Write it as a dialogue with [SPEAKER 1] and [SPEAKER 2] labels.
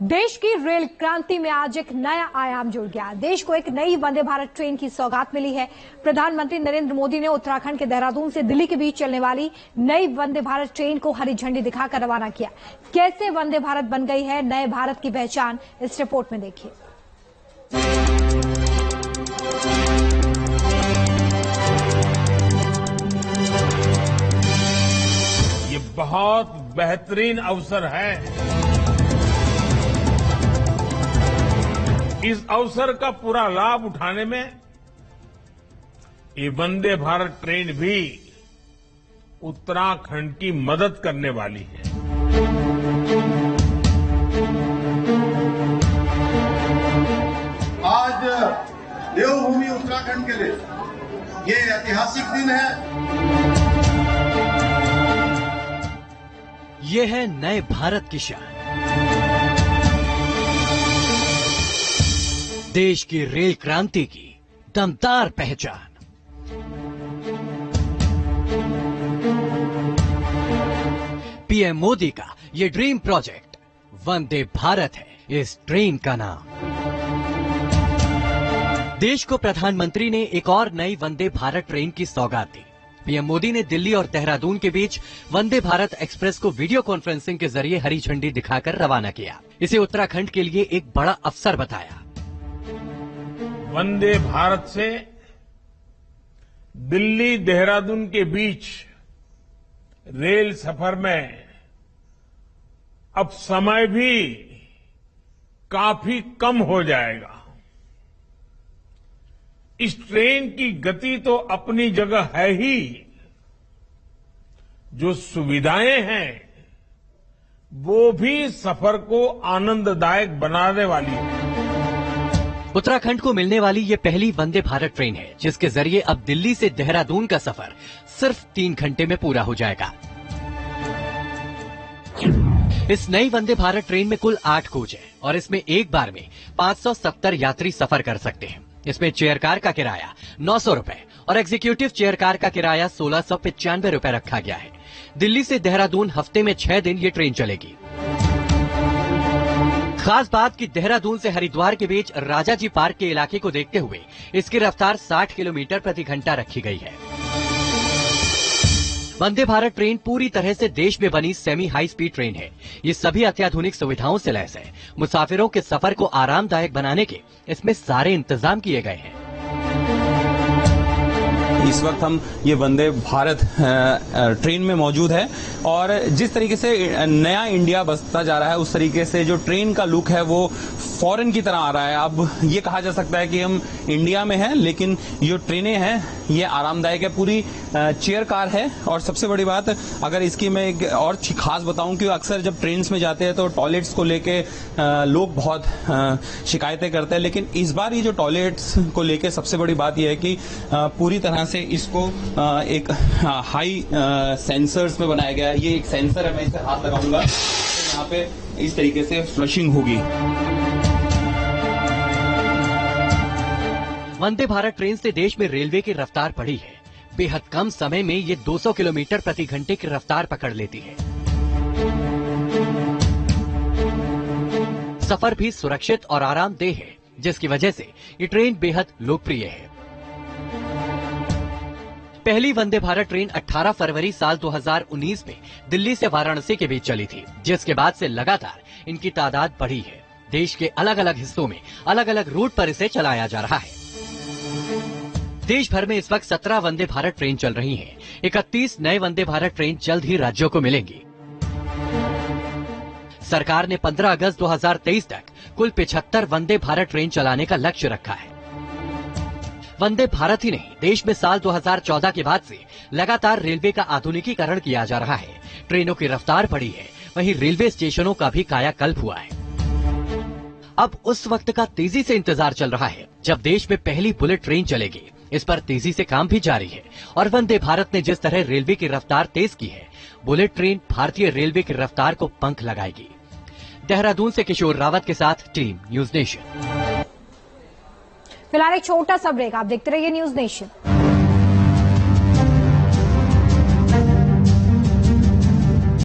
[SPEAKER 1] देश की रेल क्रांति में आज एक नया आयाम जुड़ गया। देश को एक नई वंदे भारत ट्रेन की सौगात मिली है। प्रधानमंत्री नरेंद्र मोदी ने उत्तराखंड के देहरादून से दिल्ली के बीच चलने वाली नई वंदे भारत ट्रेन को हरी झंडी दिखाकर रवाना किया। कैसे वंदे भारत बन गई है नए भारत की पहचान, इस रिपोर्ट में देखिए।
[SPEAKER 2] ये बहुत बेहतरीन अवसर है। इस अवसर का पूरा लाभ उठाने में ये वंदे भारत ट्रेन भी उत्तराखंड की मदद करने वाली है।
[SPEAKER 3] आज देवभूमि उत्तराखंड के लिए ये ऐतिहासिक दिन है।
[SPEAKER 4] ये है नए भारत की शान। देश की रेल क्रांति की दमदार पहचान। पीएम मोदी का ये ड्रीम प्रोजेक्ट वंदे भारत है इस ट्रेन का नाम। देश को प्रधानमंत्री ने एक और नई वंदे भारत ट्रेन की सौगात दी। पीएम मोदी ने दिल्ली और देहरादून के बीच वंदे भारत एक्सप्रेस को वीडियो कॉन्फ्रेंसिंग के जरिए हरी झंडी दिखाकर रवाना किया। इसे उत्तराखंड के लिए एक बड़ा अवसर बताया।
[SPEAKER 2] वंदे भारत से दिल्ली देहरादून के बीच रेल सफर में अब समय भी काफी कम हो जाएगा। इस ट्रेन की गति तो अपनी जगह है ही, जो सुविधाएं हैं वो भी सफर को आनंददायक बनाने वाली है।
[SPEAKER 4] उत्तराखंड को मिलने वाली ये पहली वंदे भारत ट्रेन है जिसके जरिए अब दिल्ली से देहरादून का सफर सिर्फ 3 घंटे में पूरा हो जाएगा। इस नई वंदे भारत ट्रेन में कुल 8 कोच हैं और इसमें एक बार में 570 यात्री सफर कर सकते हैं। इसमें चेयर कार का किराया 900 रुपए और एग्जीक्यूटिव चेयर कार का किराया 1695 रुपए रखा गया है। दिल्ली से देहरादून हफ्ते में 6 दिन ये ट्रेन चलेगी। खास बात कि देहरादून से हरिद्वार के बीच राजाजी पार्क के इलाके को देखते हुए इसकी रफ्तार 60 किलोमीटर प्रति घंटा रखी गई है। वंदे भारत ट्रेन पूरी तरह से देश में बनी सेमी हाई स्पीड ट्रेन है। ये सभी अत्याधुनिक सुविधाओं से लैस है। मुसाफिरों के सफर को आरामदायक बनाने के इसमें सारे इंतजाम किए गए हैं।
[SPEAKER 5] इस वक्त हम ये वंदे भारत ट्रेन में मौजूद है और जिस तरीके से नया इंडिया बसता जा रहा है उस तरीके से जो ट्रेन का लुक है वो फॉरेन की तरह आ रहा है। अब ये कहा जा सकता है कि हम इंडिया में हैं, लेकिन जो ट्रेनें हैं ये आरामदायक है। पूरी चेयर कार है और सबसे बड़ी बात अगर इसकी मैं एक और खास बताऊं कि अक्सर जब ट्रेन्स में जाते हैं तो टॉयलेट्स को लेके लोग बहुत शिकायतें करते हैं, लेकिन इस बार ये जो टॉयलेट्स को लेके सबसे बड़ी बात यह है कि पूरी तरह से इसको एक हाई सेंसर्स में बनाया गया है। ये एक सेंसर है, मैं इसे हाथ लगाऊंगा तो यहाँ पे इस तरीके से फ्लशिंग होगी।
[SPEAKER 4] वंदे भारत ट्रेन से देश में रेलवे की रफ्तार बढ़ी है। बेहद कम समय में ये 200 किलोमीटर प्रति घंटे की रफ्तार पकड़ लेती है। सफर भी सुरक्षित और आरामदेह है, जिसकी वजह से ये ट्रेन बेहद लोकप्रिय है। पहली वंदे भारत ट्रेन 18 फरवरी साल 2019 में दिल्ली से वाराणसी के बीच चली थी, जिसके बाद से लगातार इनकी तादाद बढ़ी है। देश के अलग अलग हिस्सों में अलग अलग रूट पर इसे चलाया जा रहा है। देश भर में इस वक्त 17 वंदे भारत ट्रेन चल रही हैं। 31 नए वंदे भारत ट्रेन जल्द ही राज्यों को मिलेंगी। सरकार ने 15 अगस्त 2023 तक कुल 75 वंदे भारत ट्रेन चलाने का लक्ष्य रखा है। वंदे भारत ही नहीं, देश में साल 2014 के बाद से लगातार रेलवे का आधुनिकीकरण किया जा रहा है। ट्रेनों की रफ्तार बढ़ी है, वहीं रेलवे स्टेशनों का भी कायाकल्प हुआ है। अब उस वक्त का तेजी से इंतजार चल रहा है जब देश में पहली बुलेट ट्रेन चलेगी। इस पर तेजी से काम भी जारी है और वंदे भारत ने जिस तरह रेलवे की रफ्तार तेज की है, बुलेट ट्रेन भारतीय रेलवे की रफ्तार को पंख लगाएगी। देहरादून से किशोर रावत के साथ टीम न्यूज नेशन।
[SPEAKER 1] फिलहाल एक छोटा सा ब्रेक, आप देखते रहिए न्यूज नेशन।